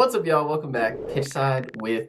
What's up, y'all? Welcome back. Pitchside with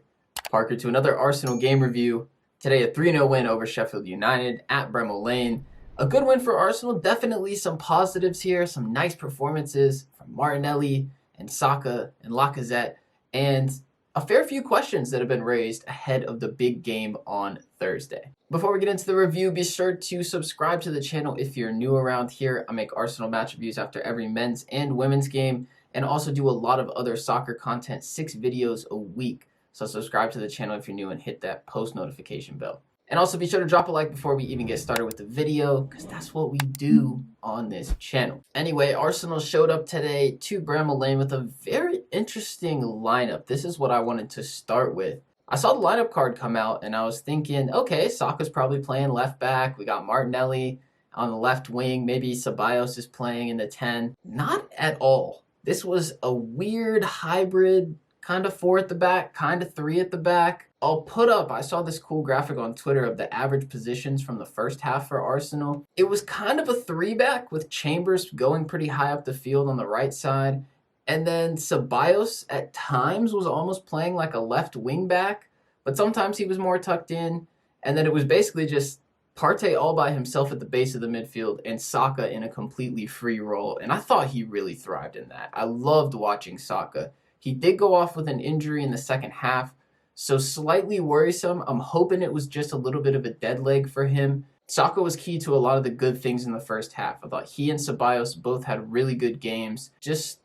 Parker to another Arsenal game review. Today, a 3-0 win over Sheffield United at Bramall Lane. A good win for Arsenal. Definitely some positives here. Some nice performances from Martinelli and Saka and Lacazette. And a fair few questions that have been raised ahead of the big game on Thursday. Before we get into the review, be sure to subscribe to the channel if you're new around here. I make Arsenal match reviews after every men's and women's game, and also do a lot of other soccer content, 6 videos a week. So subscribe to the channel if you're new and hit that post notification bell. And also be sure to drop a like before we even get started with the video, because that's what we do on this channel. Anyway, Arsenal showed up today to Bramall Lane with a very interesting lineup. This is what I wanted to start with. I saw the lineup card come out and I was thinking, okay, Saka's probably playing left back. We got Martinelli on the left wing. Maybe Ceballos is playing in the 10. Not at all. This was a weird hybrid, kind of 4 at the back, kind of 3 at the back. I saw this cool graphic on Twitter of the average positions from the first half for Arsenal. It was kind of a 3-back with Chambers going pretty high up the field on the right side. And then Ceballos at times was almost playing like a left wing back, but sometimes he was more tucked in. And then it was basically just Partey all by himself at the base of the midfield and Saka in a completely free role. And I thought he really thrived in that. I loved watching Saka. He did go off with an injury in the second half, so slightly worrisome. I'm hoping it was just a little bit of a dead leg for him. Saka was key to a lot of the good things in the first half. I thought he and Ceballos both had really good games. Just,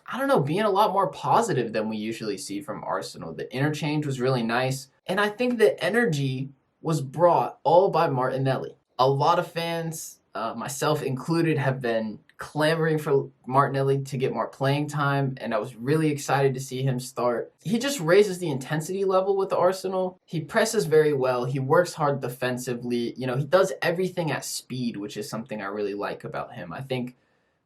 I don't know, being a lot more positive than we usually see from Arsenal. The interchange was really nice, and I think the energy was brought all by Martinelli. A lot of fans, myself included, have been clamoring for Martinelli to get more playing time, and I was really excited to see him start. He just raises the intensity level with Arsenal. He presses very well. He works hard defensively. You know, he does everything at speed, which is something I really like about him. I think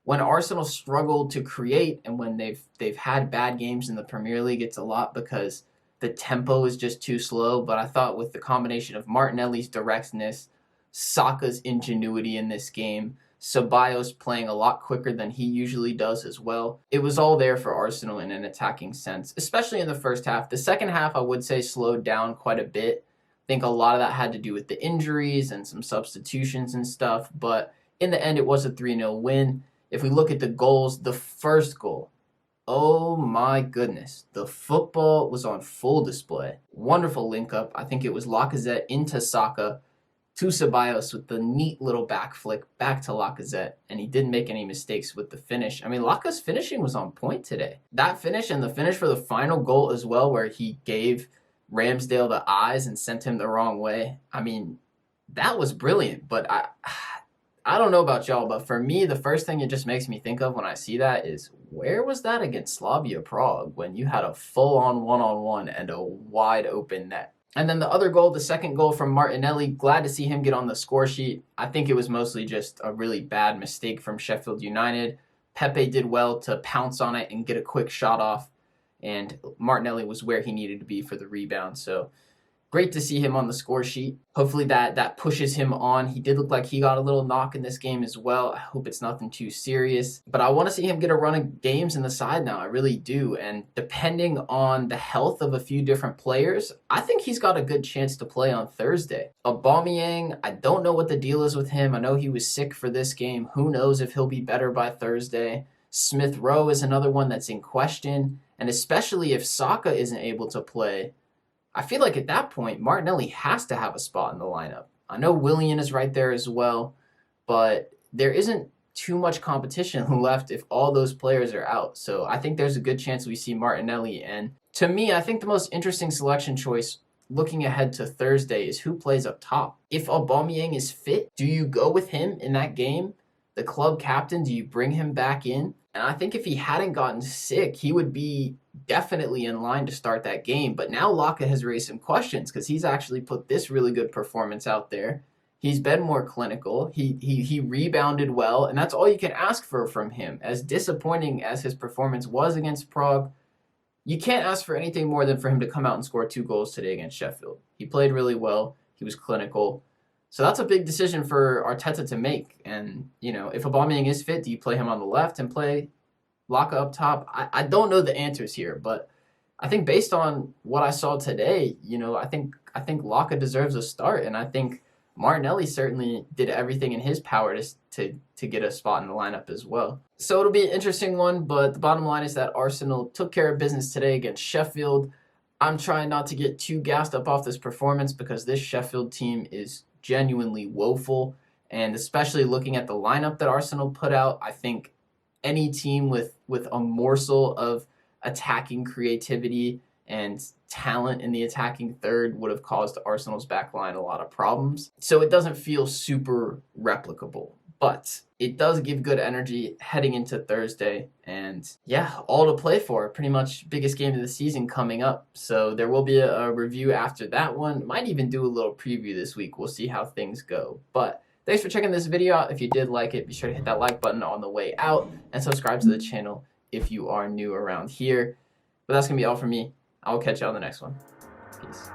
when Arsenal struggled to create and when they've had bad games in the Premier League, it's a lot because the tempo is just too slow. But I thought with the combination of Martinelli's directness, Saka's ingenuity in this game, Ceballos playing a lot quicker than he usually does as well, it was all there for Arsenal in an attacking sense, especially in the first half. The second half, I would say, slowed down quite a bit. I think a lot of that had to do with the injuries and some substitutions and stuff. But in the end, it was a 3-0 win. If we look at the goals, the first goal, oh my goodness, the football was on full display. Wonderful link up. I think it was Lacazette into Saka to Ceballos with the neat little back flick back to Lacazette, and he didn't make any mistakes with the finish. I mean, Laca's finishing was on point today. That finish and the finish for the final goal as well, where he gave Ramsdale the eyes and sent him the wrong way. I mean, that was brilliant, but I don't know about y'all, but for me, the first thing it just makes me think of when I see that is, where was that against Slavia Prague when you had a full-on one-on-one and a wide-open net? And then the other goal, the second goal from Martinelli, glad to see him get on the score sheet. I think it was mostly just a really bad mistake from Sheffield United. Pepe did well to pounce on it and get a quick shot off, and Martinelli was where he needed to be for the rebound. So great to see him on the score sheet. Hopefully that pushes him on. He did look like he got a little knock in this game as well. I hope it's nothing too serious. But I want to see him get a run of games in the side now. I really do. And depending on the health of a few different players, I think he's got a good chance to play on Thursday. Aubameyang, I don't know what the deal is with him. I know he was sick for this game. Who knows if he'll be better by Thursday. Smith Rowe is another one that's in question. And especially if Saka isn't able to play, I feel like at that point, Martinelli has to have a spot in the lineup. I know Willian is right there as well, but there isn't too much competition left if all those players are out. So I think there's a good chance we see Martinelli. And to me, I think the most interesting selection choice looking ahead to Thursday is who plays up top. If Aubameyang is fit, do you go with him in that game? The club captain, do you bring him back in? And I think if he hadn't gotten sick, he would be definitely in line to start that game. But now Laca has raised some questions because he's actually put this really good performance out there. He's been more clinical. He rebounded well, and that's all you can ask for from him. As disappointing as his performance was against Prague, you can't ask for anything more than for him to come out and score 2 goals today against Sheffield. He played really well. He was clinical. So that's a big decision for Arteta to make. And, you know, if Aubameyang is fit, do you play him on the left and play Laca up top? I don't know the answers here, but I think based on what I saw today, I think Laca deserves a start, and I think Martinelli certainly did everything in his power to get a spot in the lineup as well. So it'll be an interesting one, but the bottom line is that Arsenal took care of business today against Sheffield. I'm trying not to get too gassed up off this performance because this Sheffield team is genuinely woeful, and especially looking at the lineup that Arsenal put out, I think any team with a morsel of attacking creativity and talent in the attacking third would have caused Arsenal's backline a lot of problems. So it doesn't feel super replicable, but it does give good energy heading into Thursday. And yeah, all to play for. Pretty much biggest game of the season coming up. So there will be a review after that one. Might even do a little preview this week. We'll see how things go. But thanks for checking this video out. If you did like it, be sure to hit that like button on the way out and subscribe to the channel if you are new around here. But that's going to be all from me. I'll catch you on the next one. Peace.